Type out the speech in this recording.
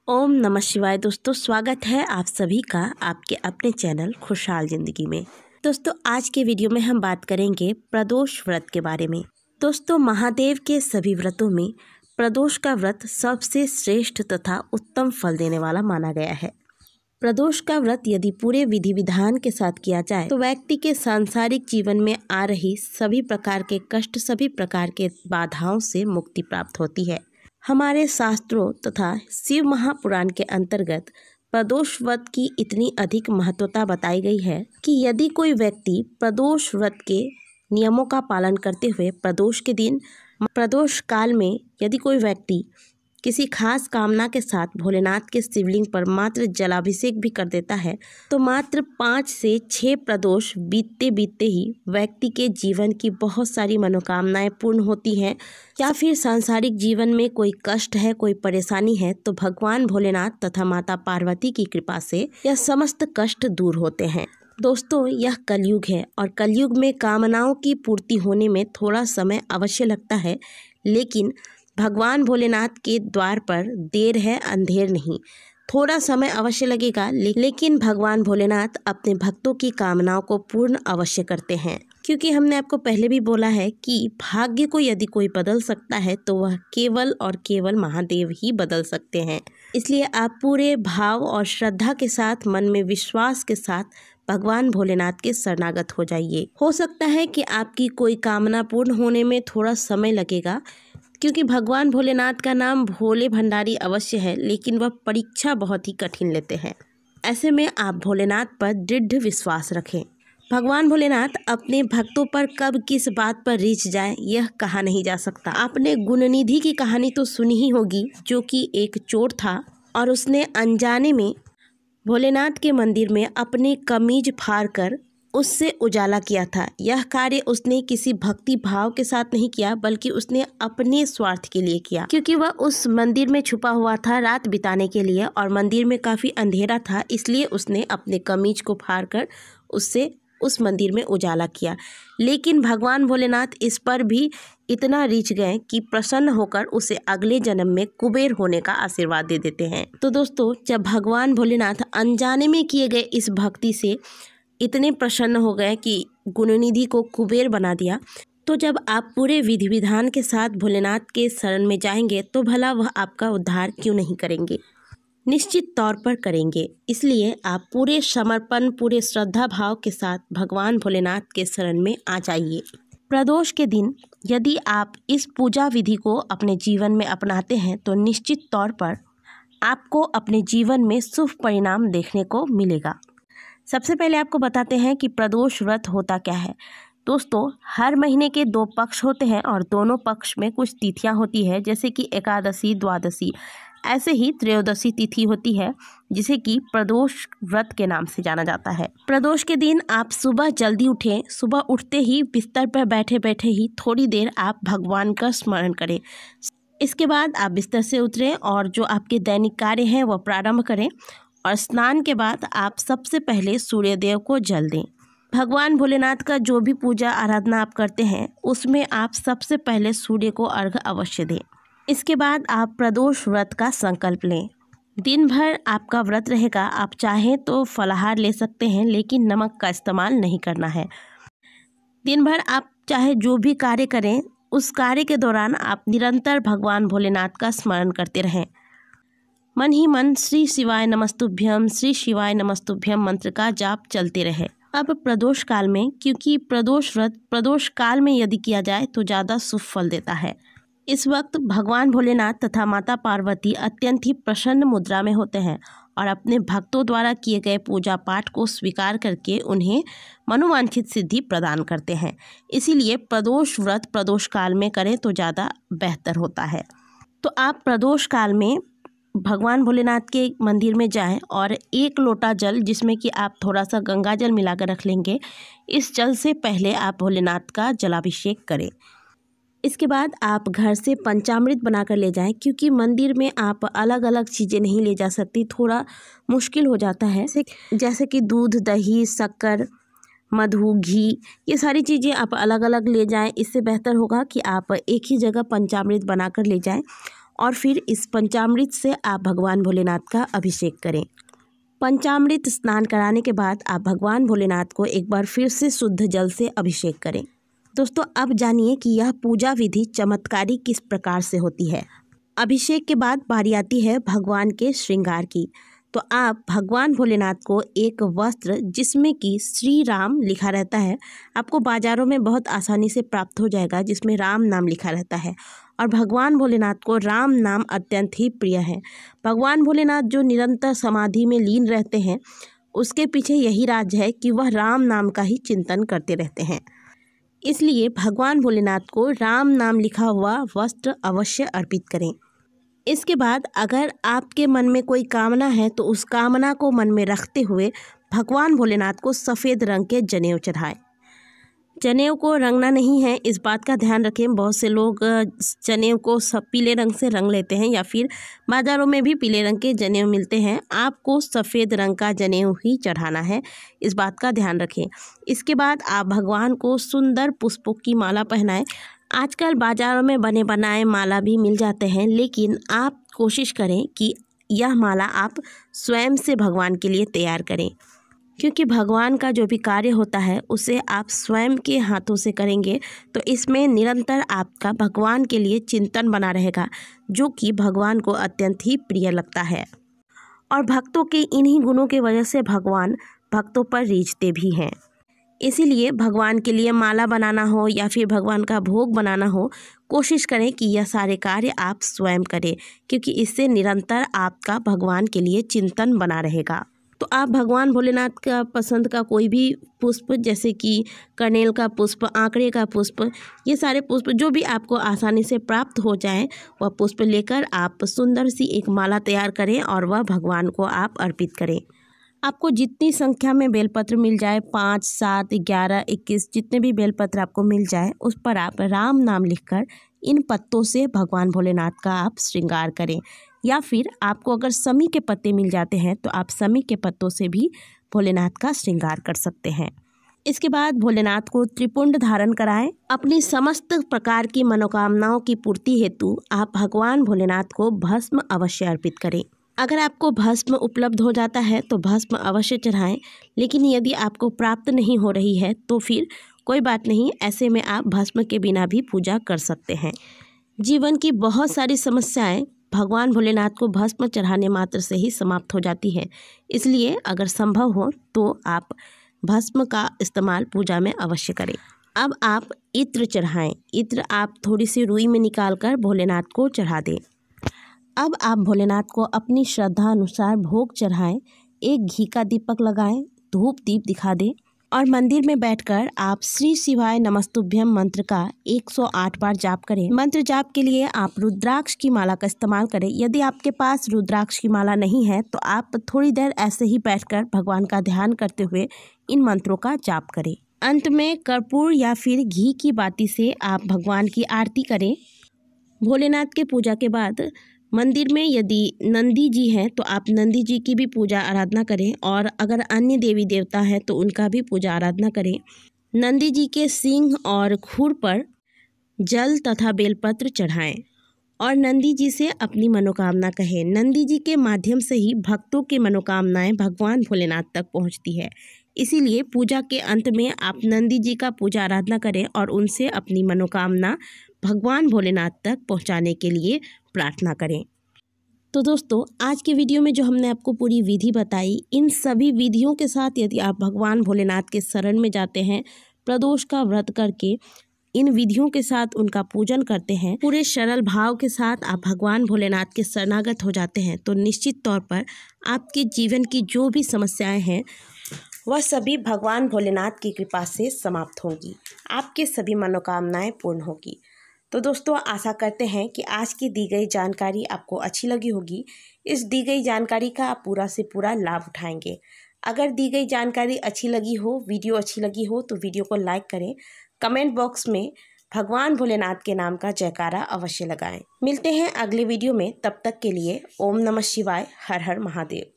ओम नमः शिवाय। दोस्तों, स्वागत है आप सभी का आपके अपने चैनल खुशहाल ज़िंदगी में। दोस्तों, आज के वीडियो में हम बात करेंगे प्रदोष व्रत के बारे में। दोस्तों, महादेव के सभी व्रतों में प्रदोष का व्रत सबसे श्रेष्ठ तथा उत्तम फल देने वाला माना गया है। प्रदोष का व्रत यदि पूरे विधि विधान के साथ किया जाए तो व्यक्ति के सांसारिक जीवन में आ रही सभी प्रकार के कष्ट, सभी प्रकार के बाधाओं से मुक्ति प्राप्त होती है। हमारे शास्त्रों तथा शिव महापुराण के अंतर्गत प्रदोष व्रत की इतनी अधिक महत्वता बताई गई है कि यदि कोई व्यक्ति प्रदोष व्रत के नियमों का पालन करते हुए प्रदोष के दिन, प्रदोष काल में यदि कोई व्यक्ति किसी खास कामना के साथ भोलेनाथ के शिवलिंग पर मात्र जलाभिषेक भी कर देता है तो मात्र 5 से 6 प्रदोष बीतते बीतते ही व्यक्ति के जीवन की बहुत सारी मनोकामनाएं पूर्ण होती हैं। या फिर सांसारिक जीवन में कोई कष्ट है, कोई परेशानी है तो भगवान भोलेनाथ तथा माता पार्वती की कृपा से यह समस्त कष्ट दूर होते हैं। दोस्तों, यह कलयुग है और कलयुग में कामनाओं की पूर्ति होने में थोड़ा समय अवश्य लगता है, लेकिन भगवान भोलेनाथ के द्वार पर देर है अंधेर नहीं। थोड़ा समय अवश्य लगेगा, लेकिन भगवान भोलेनाथ अपने भक्तों की कामनाओं को पूर्ण अवश्य करते हैं। क्योंकि हमने आपको पहले भी बोला है कि भाग्य को यदि कोई बदल सकता है तो वह केवल और केवल महादेव ही बदल सकते हैं। इसलिए आप पूरे भाव और श्रद्धा के साथ, मन में विश्वास के साथ भगवान भोलेनाथ के शरणागत हो जाइए। हो सकता है कि आपकी कोई कामना पूर्ण होने में थोड़ा समय लगेगा, क्योंकि भगवान भोलेनाथ का नाम भोले भंडारी अवश्य है, लेकिन वह परीक्षा बहुत ही कठिन लेते हैं। ऐसे में आप भोलेनाथ पर दृढ़ विश्वास रखें। भगवान भोलेनाथ अपने भक्तों पर कब किस बात पर रीझ जाए यह कहा नहीं जा सकता। आपने गुणनिधि की कहानी तो सुनी ही होगी, जो कि एक चोर था और उसने अनजाने में भोलेनाथ के मंदिर में अपनी कमीज फाड़ कर उससे उजाला किया था। यह कार्य उसने किसी भक्ति भाव के साथ नहीं किया, बल्कि उसने अपने स्वार्थ के लिए किया, क्योंकि वह उस मंदिर में छुपा हुआ था रात बिताने के लिए और मंदिर में काफ़ी अंधेरा था, इसलिए उसने अपने कमीज को फाड़कर उससे उस मंदिर में उजाला किया। लेकिन भगवान भोलेनाथ इस पर भी इतना रीझ गए कि प्रसन्न होकर उसे अगले जन्म में कुबेर होने का आशीर्वाद दे देते हैं। तो दोस्तों, जब भगवान भोलेनाथ अनजाने में किए गए इस भक्ति से इतने प्रसन्न हो गए कि गुणनिधि को कुबेर बना दिया, तो जब आप पूरे विधि विधान के साथ भोलेनाथ के शरण में जाएंगे तो भला वह आपका उद्धार क्यों नहीं करेंगे? निश्चित तौर पर करेंगे। इसलिए आप पूरे समर्पण, पूरे श्रद्धा भाव के साथ भगवान भोलेनाथ के शरण में आ जाइए। प्रदोष के दिन यदि आप इस पूजा विधि को अपने जीवन में अपनाते हैं तो निश्चित तौर पर आपको अपने जीवन में शुभ परिणाम देखने को मिलेगा। सबसे पहले आपको बताते हैं कि प्रदोष व्रत होता क्या है। दोस्तों, हर महीने के 2 पक्ष होते हैं और दोनों पक्ष में कुछ तिथियां होती है, जैसे कि एकादशी, द्वादशी। ऐसे ही त्रयोदशी तिथि होती है, जिसे कि प्रदोष व्रत के नाम से जाना जाता है। प्रदोष के दिन आप सुबह जल्दी उठें। सुबह उठते ही बिस्तर पर बैठे बैठे ही थोड़ी देर आप भगवान का स्मरण करें। इसके बाद आप बिस्तर से उतरें और जो आपके दैनिक कार्य हैं वह प्रारंभ करें और स्नान के बाद आप सबसे पहले सूर्यदेव को जल दें। भगवान भोलेनाथ का जो भी पूजा आराधना आप करते हैं उसमें आप सबसे पहले सूर्य को अर्घ्य अवश्य दें। इसके बाद आप प्रदोष व्रत का संकल्प लें। दिन भर आपका व्रत रहेगा। आप चाहें तो फलाहार ले सकते हैं, लेकिन नमक का इस्तेमाल नहीं करना है। दिन भर आप चाहे जो भी कार्य करें, उस कार्य के दौरान आप निरंतर भगवान भोलेनाथ का स्मरण करते रहें। मन ही मन श्री शिवाय नमस्तुभ्यम, श्री शिवाय नमस्तुभ्यम मंत्र का जाप चलते रहे। अब प्रदोष काल में, क्योंकि प्रदोष व्रत प्रदोष काल में यदि किया जाए तो ज़्यादा शुभ फल देता है। इस वक्त भगवान भोलेनाथ तथा माता पार्वती अत्यंत ही प्रसन्न मुद्रा में होते हैं और अपने भक्तों द्वारा किए गए पूजा पाठ को स्वीकार करके उन्हें मनोवांछित सिद्धि प्रदान करते हैं। इसीलिए प्रदोष व्रत प्रदोष काल में करें तो ज़्यादा बेहतर होता है। तो आप प्रदोष काल में भगवान भोलेनाथ के मंदिर में जाएं और 1 लोटा जल, जिसमें कि आप थोड़ा सा गंगा जल मिलाकर रख लेंगे, इस जल से पहले आप भोलेनाथ का जलाभिषेक करें। इसके बाद आप घर से पंचामृत बनाकर ले जाएं, क्योंकि मंदिर में आप अलग अलग चीज़ें नहीं ले जा सकती, थोड़ा मुश्किल हो जाता है। जैसे कि दूध, दही, शक्कर, मधु, घी, ये सारी चीज़ें आप अलग अलग ले जाएं। इससे बेहतर होगा कि आप एक ही जगह पंचामृत बनाकर ले जाएं और फिर इस पंचामृत से आप भगवान भोलेनाथ का अभिषेक करें। पंचामृत स्नान कराने के बाद आप भगवान भोलेनाथ को एक बार फिर से शुद्ध जल से अभिषेक करें। दोस्तों, अब जानिए कि यह पूजा विधि चमत्कारी किस प्रकार से होती है। अभिषेक के बाद बारी आती है भगवान के श्रृंगार की। तो आप भगवान भोलेनाथ को एक वस्त्र जिसमें कि श्री राम लिखा रहता है, आपको बाज़ारों में बहुत आसानी से प्राप्त हो जाएगा, जिसमें राम नाम लिखा रहता है। और भगवान भोलेनाथ को राम नाम अत्यंत ही प्रिय है। भगवान भोलेनाथ जो निरंतर समाधि में लीन रहते हैं, उसके पीछे यही राज है कि वह राम नाम का ही चिंतन करते रहते हैं। इसलिए भगवान भोलेनाथ को राम नाम लिखा हुआ वस्त्र अवश्य अर्पित करें। इसके बाद अगर आपके मन में कोई कामना है तो उस कामना को मन में रखते हुए भगवान भोलेनाथ को सफ़ेद रंग के जनेऊ चढ़ाएं। जनेऊ को रंगना नहीं है, इस बात का ध्यान रखें। बहुत से लोग जनेऊ को सब पीले रंग से रंग लेते हैं या फिर बाज़ारों में भी पीले रंग के जनेऊ मिलते हैं। आपको सफ़ेद रंग का जनेऊ ही चढ़ाना है, इस बात का ध्यान रखें। इसके बाद आप भगवान को सुंदर पुष्पों की माला पहनाएं। आजकल बाज़ारों में बने बनाए माला भी मिल जाते हैं, लेकिन आप कोशिश करें कि यह माला आप स्वयं से भगवान के लिए तैयार करें, क्योंकि भगवान का जो भी कार्य होता है उसे आप स्वयं के हाथों से करेंगे तो इसमें निरंतर आपका भगवान के लिए चिंतन बना रहेगा, जो कि भगवान को अत्यंत ही प्रिय लगता है। और भक्तों के इन्हीं गुणों की वजह से भगवान भक्तों पर रीझते भी हैं। इसीलिए भगवान के लिए माला बनाना हो या फिर भगवान का भोग बनाना हो, कोशिश करें कि यह सारे कार्य आप स्वयं करें, क्योंकि इससे निरंतर आपका भगवान के लिए चिंतन बना रहेगा। तो आप भगवान भोलेनाथ का पसंद का कोई भी पुष्प, जैसे कि कनेल का पुष्प, आंकड़े का पुष्प, ये सारे पुष्प जो भी आपको आसानी से प्राप्त हो जाएं, वह पुष्प लेकर आप सुंदर सी एक माला तैयार करें और वह भगवान को आप अर्पित करें। आपको जितनी संख्या में बेलपत्र मिल जाए, 5, 7, 11, 21, जितने भी बेलपत्र आपको मिल जाए, उस पर आप राम नाम लिखकर इन पत्तों से भगवान भोलेनाथ का आप श्रृंगार करें। या फिर आपको अगर समी के पत्ते मिल जाते हैं तो आप समी के पत्तों से भी भोलेनाथ का श्रृंगार कर सकते हैं। इसके बाद भोलेनाथ को त्रिपुंड धारण कराएं। अपनी समस्त प्रकार की मनोकामनाओं की पूर्ति हेतु आप भगवान भोलेनाथ को भस्म अवश्य अर्पित करें। अगर आपको भस्म उपलब्ध हो जाता है तो भस्म अवश्य चढ़ाएं, लेकिन यदि आपको प्राप्त नहीं हो रही है तो फिर कोई बात नहीं, ऐसे में आप भस्म के बिना भी पूजा कर सकते हैं। जीवन की बहुत सारी समस्याएं भगवान भोलेनाथ को भस्म चढ़ाने मात्र से ही समाप्त हो जाती है। इसलिए अगर संभव हो तो आप भस्म का इस्तेमाल पूजा में अवश्य करें। अब आप इत्र चढ़ाएं। इत्र आप थोड़ी सी रुई में निकाल कर भोलेनाथ को चढ़ा दें। अब आप भोलेनाथ को अपनी श्रद्धा अनुसार भोग चढ़ाएं। एक घी का दीपक लगाएं, धूप दीप दिखा दें और मंदिर में बैठकर आप श्री शिवाय नमस्तुभ्यम मंत्र का 108 बार जाप करें। मंत्र जाप के लिए आप रुद्राक्ष की माला का इस्तेमाल करें। यदि आपके पास रुद्राक्ष की माला नहीं है तो आप थोड़ी देर ऐसे ही बैठकर भगवान का ध्यान करते हुए इन मंत्रों का जाप करें। अंत में कर्पूर या फिर घी की बाती से आप भगवान की आरती करें। भोलेनाथ के पूजा के बाद मंदिर में यदि नंदी जी हैं तो आप नंदी जी की भी पूजा आराधना करें, और अगर अन्य देवी देवता हैं तो उनका भी पूजा आराधना करें। नंदी जी के सींग और खुर पर जल तथा बेलपत्र चढ़ाएं और नंदी जी से अपनी मनोकामना कहें। नंदी जी के माध्यम से ही भक्तों की मनोकामनाएं भगवान भोलेनाथ तक पहुंचती है। इसीलिए पूजा के अंत में आप नंदी जी का पूजा आराधना करें और उनसे अपनी मनोकामना भगवान भोलेनाथ तक पहुंचाने के लिए प्रार्थना करें। तो दोस्तों, आज के वीडियो में जो हमने आपको पूरी विधि बताई, इन सभी विधियों के साथ यदि आप भगवान भोलेनाथ के शरण में जाते हैं, प्रदोष का व्रत करके इन विधियों के साथ उनका पूजन करते हैं, पूरे सरल भाव के साथ आप भगवान भोलेनाथ के शरणागत हो जाते हैं, तो निश्चित तौर पर आपके जीवन की जो भी समस्याएं हैं वह सभी भगवान भोलेनाथ की कृपा से समाप्त होंगी। आपके सभी मनोकामनाएं पूर्ण होगी। तो दोस्तों, आशा करते हैं कि आज की दी गई जानकारी आपको अच्छी लगी होगी। इस दी गई जानकारी का आप पूरा से पूरा लाभ उठाएंगे। अगर दी गई जानकारी अच्छी लगी हो, वीडियो अच्छी लगी हो, तो वीडियो को लाइक करें। कमेंट बॉक्स में भगवान भोलेनाथ के नाम का जयकारा अवश्य लगाएं। मिलते हैं अगले वीडियो में, तब तक के लिए ओम नमः शिवाय, हर हर महादेव।